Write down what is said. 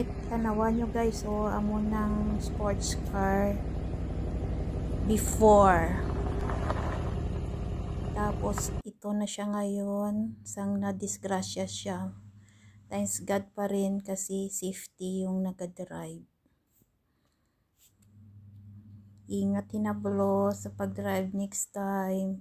check tanawan nyo guys. So amo ng sports car before. Tapos ito na siya ngayon. Sang na-disgrasya siya. Thanks God pa rin kasi safety yung nag-drive. Ingat hinablo sa pag-drive next time.